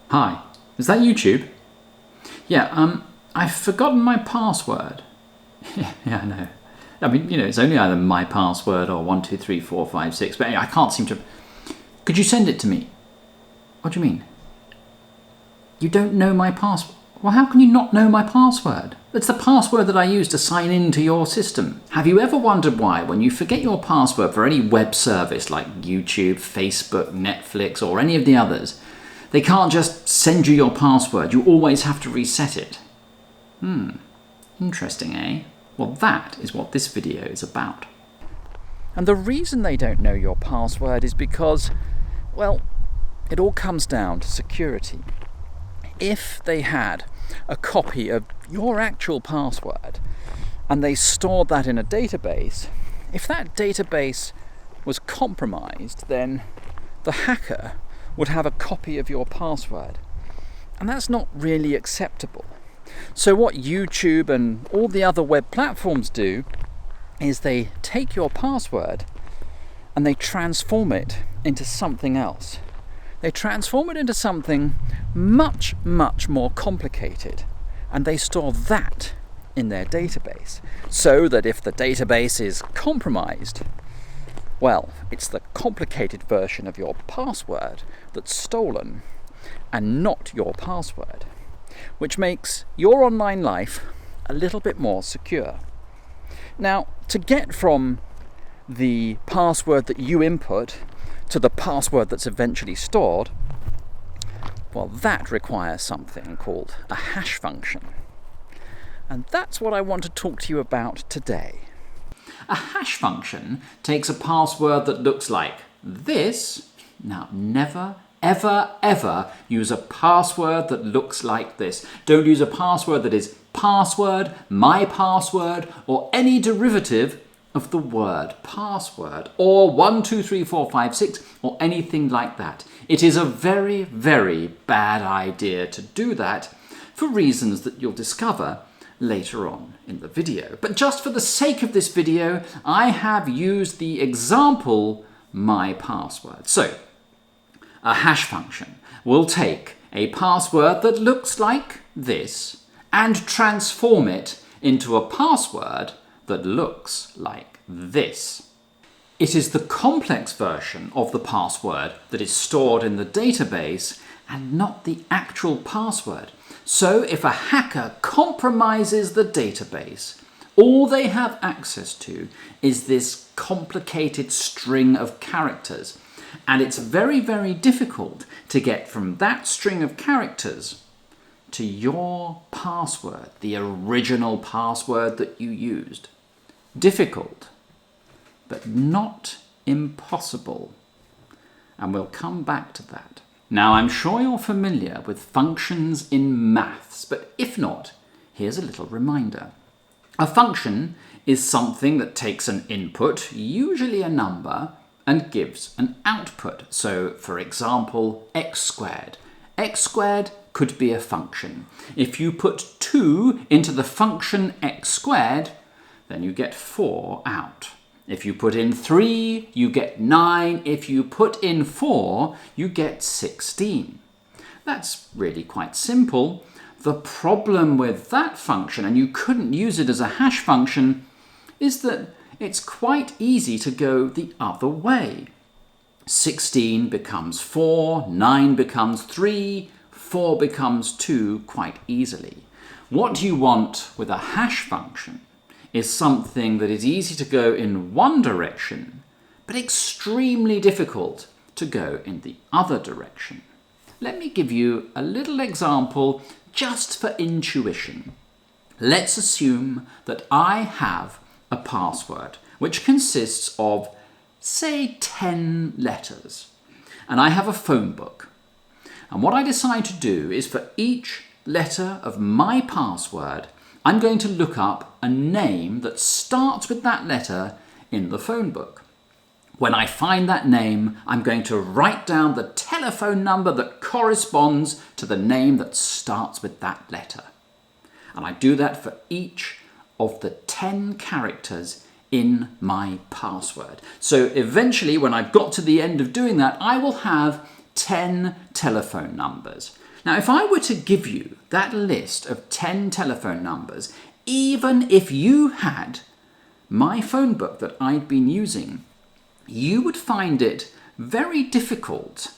Hi, is that YouTube? Yeah, I've forgotten my password. Yeah, I know. I mean, it's only either my password or 123456, but anyway, I can't seem to... Could you send it to me? What do you mean? You don't know my password? Well, how can you not know my password? It's the password that I use to sign into your system. Have you ever wondered why, when you forget your password for any web service like YouTube, Facebook, Netflix, or any of the others, they can't just send you your password? You always have to reset it. Interesting, eh? Well, that is what this video is about. And the reason they don't know your password is because, well, it all comes down to security. If they had a copy of your actual password and they stored that in a database, if that database was compromised, then the hacker would have a copy of your password. And that's not really acceptable. So what YouTube and all the other web platforms do is they take your password and they transform it into something else. They transform it into something much, much more complicated, and they store that in their database, so that if the database is compromised, well, it's the complicated version of your password that's stolen, and not your password, which makes your online life a little bit more secure. Now, to get from the password that you input to the password that's eventually stored, well, that requires something called a hash function. And that's what I want to talk to you about today. A hash function takes a password that looks like this. Now, never, ever, ever use a password that looks like this. Don't use a password that is password, my password, or any derivative of the word password, or 123456, or anything like that. It is a very, very bad idea to do that for reasons that you'll discover later on in the video. But just for the sake of this video, I have used the example my password. So, a hash function will take a password that looks like this and transform it into a password that looks like this. It is the complex version of the password that is stored in the database and not the actual password. So if a hacker compromises the database, all they have access to is this complicated string of characters. And it's very, very difficult to get from that string of characters to your password, the original password that you used. Difficult, but not impossible. And we'll come back to that. Now, I'm sure you're familiar with functions in maths, but if not, here's a little reminder. A function is something that takes an input, usually a number, and gives an output. So, for example, x squared. X squared could be a function. If you put 2 into the function x squared, then you get 4 out. If you put in 3, you get 9. If you put in 4, you get 16. That's really quite simple. The problem with that function, and you couldn't use it as a hash function, is that it's quite easy to go the other way. 16 becomes 4, 9 becomes 3, 4 becomes 2 quite easily. What you want with a hash function is something that is easy to go in one direction, but extremely difficult to go in the other direction. Let me give you a little example just for intuition. Let's assume that I have a password which consists of, say, 10 letters, and I have a phone book. And what I decide to do is for each letter of my password, I'm going to look up a name that starts with that letter in the phone book. When I find that name, I'm going to write down the telephone number that corresponds to the name that starts with that letter. And I do that for each of the 10 characters in my password. So eventually, when I've got to the end of doing that, I will have 10 telephone numbers. Now, if I were to give you that list of 10 telephone numbers, even if you had my phone book that I'd been using, you would find it very difficult,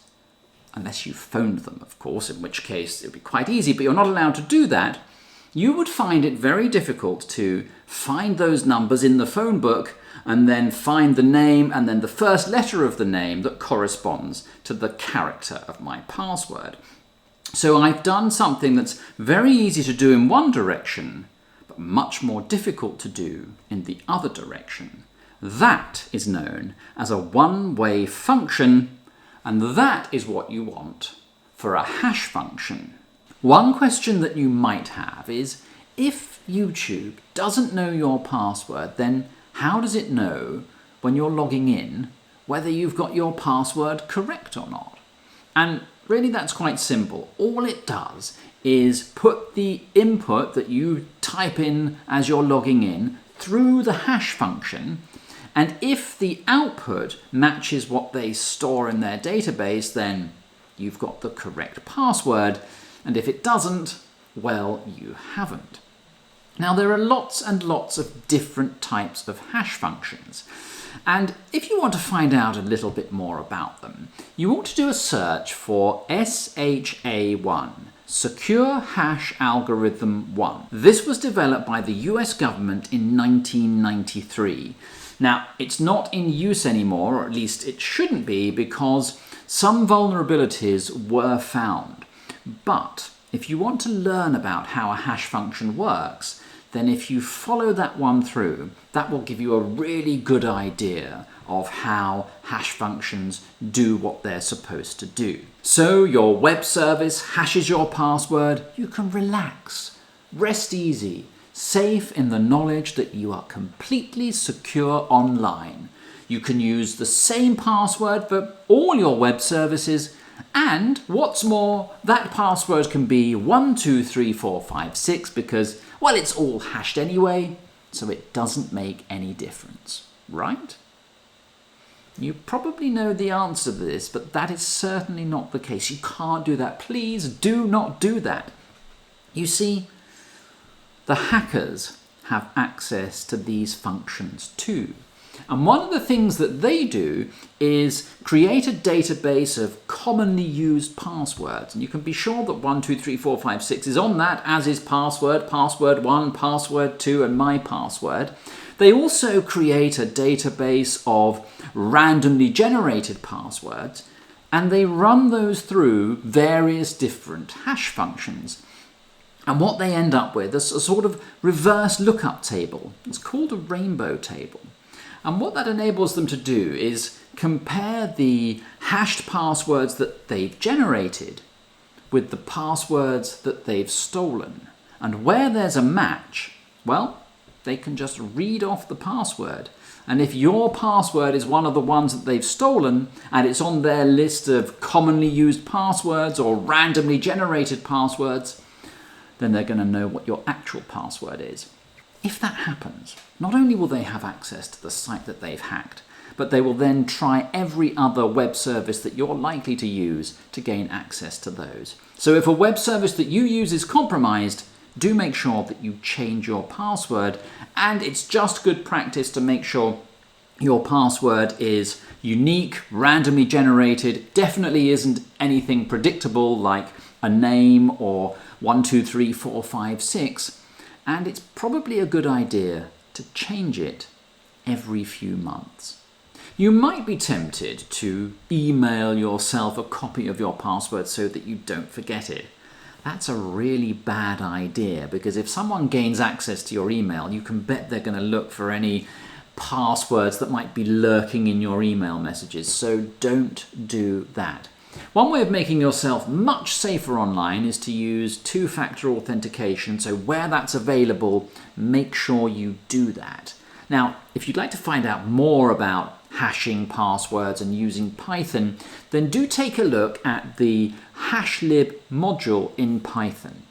unless you phoned them, of course, in which case it would be quite easy, but you're not allowed to do that. You would find it very difficult to find those numbers in the phone book and then find the name and then the first letter of the name that corresponds to the character of my password. So I've done something that's very easy to do in one direction, but much more difficult to do in the other direction. That is known as a one-way function, and that is what you want for a hash function. One question that you might have is, if YouTube doesn't know your password, then how does it know when you're logging in whether you've got your password correct or not? And really that's quite simple. All it does is put the input that you type in as you're logging in through the hash function, and if the output matches what they store in their database, then you've got the correct password, and if it doesn't, well, you haven't. Now, there are lots and lots of different types of hash functions, and if you want to find out a little bit more about them, you ought to do a search for SHA-1, Secure Hash Algorithm 1. This was developed by the US government in 1993. Now, it's not in use anymore, or at least it shouldn't be, because some vulnerabilities were found. But if you want to learn about how a hash function works, then if you follow that one through, that will give you a really good idea of how hash functions do what they're supposed to do. So your web service hashes your password, you can relax, rest easy, safe in the knowledge that you are completely secure online. You can use the same password for all your web services, and what's more, that password can be 123456 because, well, it's all hashed anyway, so it doesn't make any difference, right? You probably know the answer to this, but that is certainly not the case. You can't do that. Please do not do that. You see, the hackers have access to these functions too. And one of the things that they do is create a database of commonly used passwords. And you can be sure that 123456 is on that, as is password, password 1, password 2, and my password. They also create a database of randomly generated passwords, and they run those through various different hash functions. And what they end up with is a sort of reverse lookup table. It's called a rainbow table. And what that enables them to do is compare the hashed passwords that they've generated with the passwords that they've stolen. And where there's a match, well, they can just read off the password. And if your password is one of the ones that they've stolen, and it's on their list of commonly used passwords or randomly generated passwords, then they're going to know what your actual password is. If that happens, not only will they have access to the site that they've hacked, but they will then try every other web service that you're likely to use to gain access to those. So if a web service that you use is compromised, do make sure that you change your password, and it's just good practice to make sure your password is unique, randomly generated, definitely isn't anything predictable like a name or 123456, and it's probably a good idea to change it every few months. You might be tempted to email yourself a copy of your password so that you don't forget it. That's a really bad idea, because if someone gains access to your email, you can bet they're going to look for any passwords that might be lurking in your email messages, so don't do that. One way of making yourself much safer online is to use two-factor authentication, so where that's available, make sure you do that. Now, if you'd like to find out more about hashing passwords and using Python, then do take a look at the HashLib module in Python.